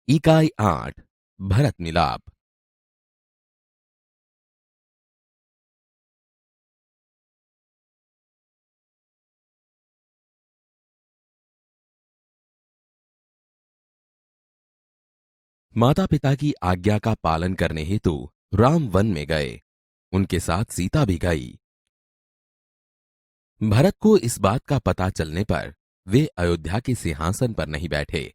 इकाई 8 भरत मिलाप। माता पिता की आज्ञा का पालन करने हेतु राम वन में गए। उनके साथ सीता भी गई। भरत को इस बात का पता चलने पर वे अयोध्या के सिंहासन पर नहीं बैठे,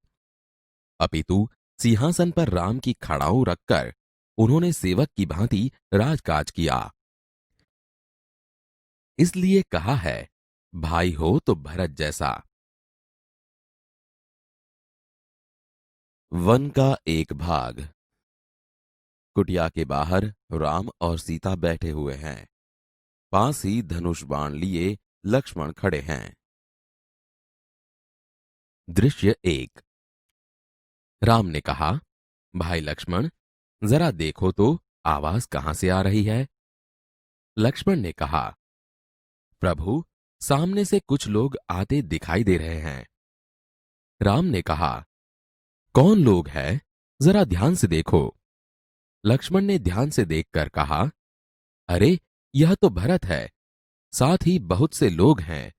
अपितु सिंहासन पर राम की खड़ाऊ रखकर उन्होंने सेवक की भांति राजकाज किया। इसलिए कहा है, भाई हो तो भरत जैसा। वन का एक भाग। कुटिया के बाहर राम और सीता बैठे हुए हैं। पास ही धनुष बाण लिए लक्ष्मण खड़े हैं। दृश्य 1। राम ने कहा, भाई लक्ष्मण, जरा देखो तो आवाज कहां से आ रही है। लक्ष्मण ने कहा, प्रभु, सामने से कुछ लोग आते दिखाई दे रहे हैं। राम ने कहा, कौन लोग हैं, जरा ध्यान से देखो। लक्ष्मण ने ध्यान से देखकर कहा, अरे, यह तो भरत है, साथ ही बहुत से लोग हैं।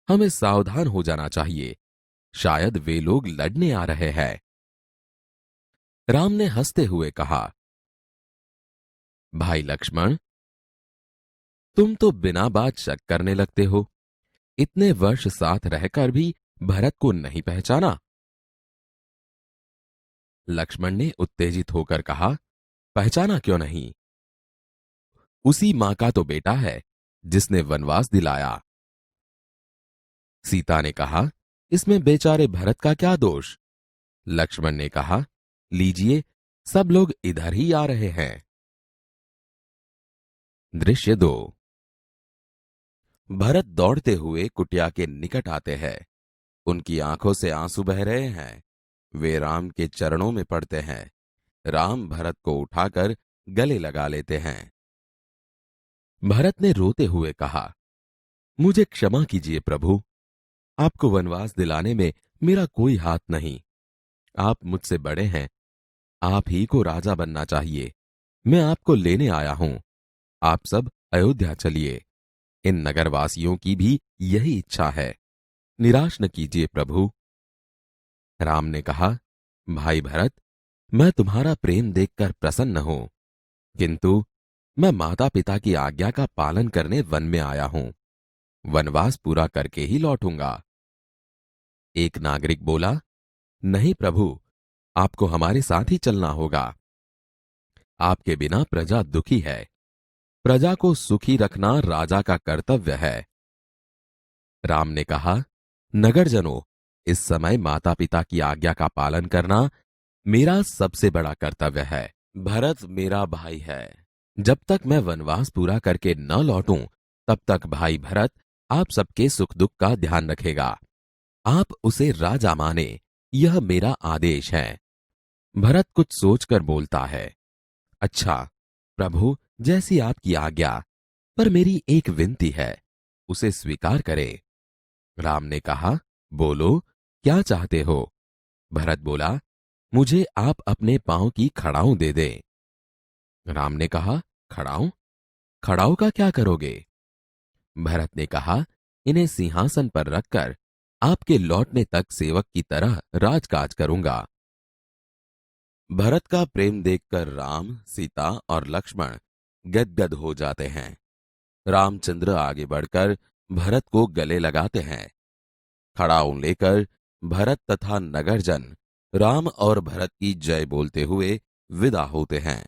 हमें सावधान हो जाना चाहिए, शायद वे लोग लड़ने आ रहे हैं। राम ने हंसते हुए कहा, भाई लक्ष्मण, तुम तो बिना बात शक करने लगते हो। इतने वर्ष साथ रहकर भी भरत को नहीं पहचाना। लक्ष्मण ने उत्तेजित होकर कहा, पहचाना क्यों नहीं? उसी मां का तो बेटा है जिसने वनवास दिलाया। सीता ने कहा, इसमें बेचारे भरत का क्या दोष? लक्ष्मण ने कहा, लीजिए, सब लोग इधर ही आ रहे हैं। दृश्य 2। भरत दौड़ते हुए कुटिया के निकट आते हैं। उनकी आंखों से आंसू बह रहे हैं। वे राम के चरणों में पड़ते हैं। राम भरत को उठाकर गले लगा लेते हैं। भरत ने रोते हुए कहा, मुझे क्षमा कीजिए प्रभु, आपको वनवास दिलाने में मेरा कोई हाथ नहीं। आप मुझसे बड़े हैं, आप ही को राजा बनना चाहिए। मैं आपको लेने आया हूं। आप सब अयोध्या चलिए। इन नगरवासियों की भी यही इच्छा है। निराश न कीजिए प्रभु। राम ने कहा, भाई भरत, मैं तुम्हारा प्रेम देखकर प्रसन्न हूं, किंतु मैं माता पिता की आज्ञा का पालन करने वन में आया हूं। वनवास पूरा करके ही लौटूंगा। एक नागरिक बोला, नहीं प्रभु, आपको हमारे साथ ही चलना होगा। आपके बिना प्रजा दुखी है। प्रजा को सुखी रखना राजा का कर्तव्य है। राम ने कहा, नगरजनों, इस समय माता पिता की आज्ञा का पालन करना मेरा सबसे बड़ा कर्तव्य है। भरत मेरा भाई है। जब तक मैं वनवास पूरा करके न लौटूं, तब तक भाई भरत आप सबके सुख दुख का ध्यान रखेगा। आप उसे राजा माने, यह मेरा आदेश है। भरत कुछ सोचकर बोलता है, अच्छा प्रभु, जैसी आपकी आज्ञा, पर मेरी एक विनती है, उसे स्वीकार करें। राम ने कहा, बोलो, क्या चाहते हो? भरत बोला, मुझे आप अपने पांव की खड़ाऊं दे दें। राम ने कहा, खड़ाऊं? खड़ाऊं का क्या करोगे? भरत ने कहा, इन्हें सिंहासन पर रखकर आपके लौटने तक सेवक की तरह राजकाज करूंगा। भरत का प्रेम देखकर राम, सीता और लक्ष्मण गदगद हो जाते हैं। रामचंद्र आगे बढ़कर भरत को गले लगाते हैं। खड़ाऊं लेकर भरत तथा नगरजन राम और भरत की जय बोलते हुए विदा होते हैं।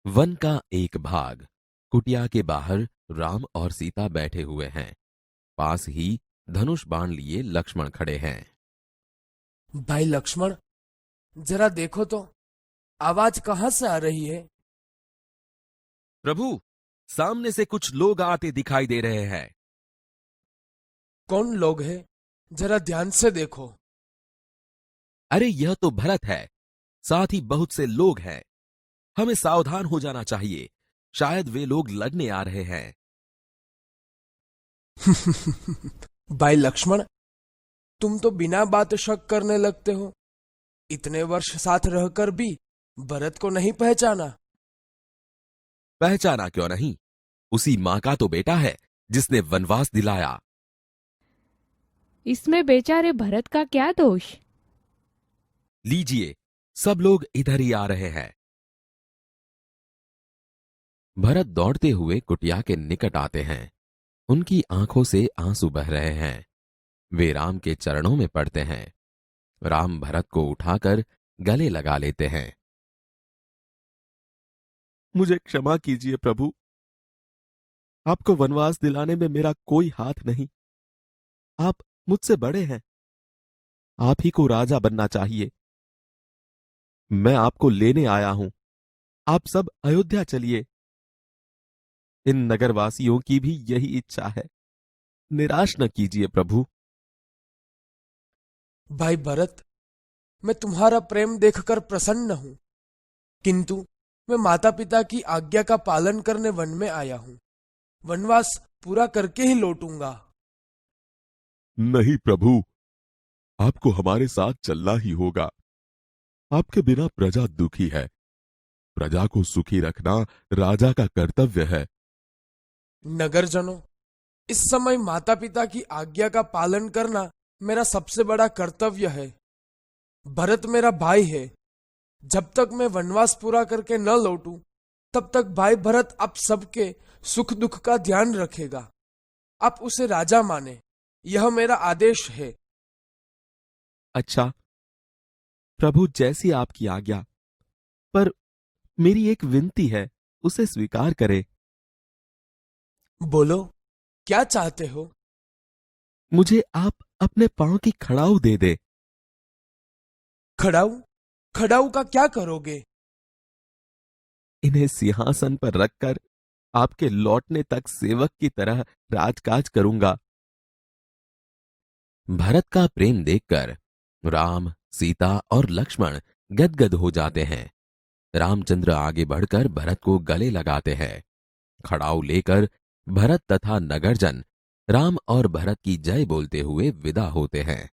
वन का एक भाग। कुटिया के बाहर राम और सीता बैठे हुए हैं। पास ही धनुष बाण लिए लक्ष्मण खड़े हैं। भाई लक्ष्मण, जरा देखो तो आवाज कहां से आ रही है? प्रभु, सामने से कुछ लोग आते दिखाई दे रहे हैं। कौन लोग हैं? जरा ध्यान से देखो। अरे यह तो भरत है। साथ ही बहुत से लोग हैं। हमें सावधान हो जाना चाहिए। शायद वे लोग लड़ने आ रहे हैं। भाई लक्ष्मण, तुम तो बिना बात शक करने लगते हो। इतने वर्ष साथ रहकर भी भरत को नहीं पहचाना? पहचाना क्यों नहीं? उसी मां का तो बेटा है जिसने वनवास दिलाया। इसमें बेचारे भरत का क्या दोष? लीजिए, सब लोग इधर ही आ रहे हैं। भरत दौड़ते हुए कुटिया के निकट आते हैं। उनकी आंखों से आंसू बह रहे हैं। वे राम के चरणों में पड़ते हैं। राम भरत को उठाकर गले लगा लेते हैं। मुझे क्षमा कीजिए प्रभु। आपको वनवास दिलाने में मेरा कोई हाथ नहीं। आप मुझसे बड़े हैं। आप ही को राजा बनना चाहिए। मैं आपको लेने आया हूं। आप सब अयोध्या चलिए। इन नगरवासियों की भी यही इच्छा है। निराश न कीजिए प्रभु। भाई भरत, मैं तुम्हारा प्रेम देखकर प्रसन्न हूं, किंतु मैं माता पिता की आज्ञा का पालन करने वन में आया हूं। वनवास पूरा करके ही लौटूंगा। नहीं प्रभु, आपको हमारे साथ चलना ही होगा। आपके बिना प्रजा दुखी है। प्रजा को सुखी रखना राजा का कर्तव्य है। नगरजनों, इस समय माता पिता की आज्ञा का पालन करना मेरा सबसे बड़ा कर्तव्य है। भरत मेरा भाई है। जब तक मैं वनवास पूरा करके न लौटूं, तब तक भाई भरत आप सबके सुख दुख का ध्यान रखेगा। आप उसे राजा माने, यह मेरा आदेश है। अच्छा प्रभु, जैसी आपकी आज्ञा। पर मेरी एक विनती है, उसे स्वीकार करें। बोलो, क्या चाहते हो? मुझे आप अपने पांव की खड़ाऊ दे दे। खड़ाऊ? खड़ाऊ का क्या करोगे? इन्हें सिंहासन पर रखकर आपके लौटने तक सेवक की तरह राजकाज करूंगा। भरत का प्रेम देखकर राम, सीता और लक्ष्मण गदगद हो जाते हैं। रामचंद्र आगे बढ़कर भरत को गले लगाते हैं। खड़ाऊ लेकर भरत तथा नगरजन राम और भरत की जय बोलते हुए विदा होते हैं।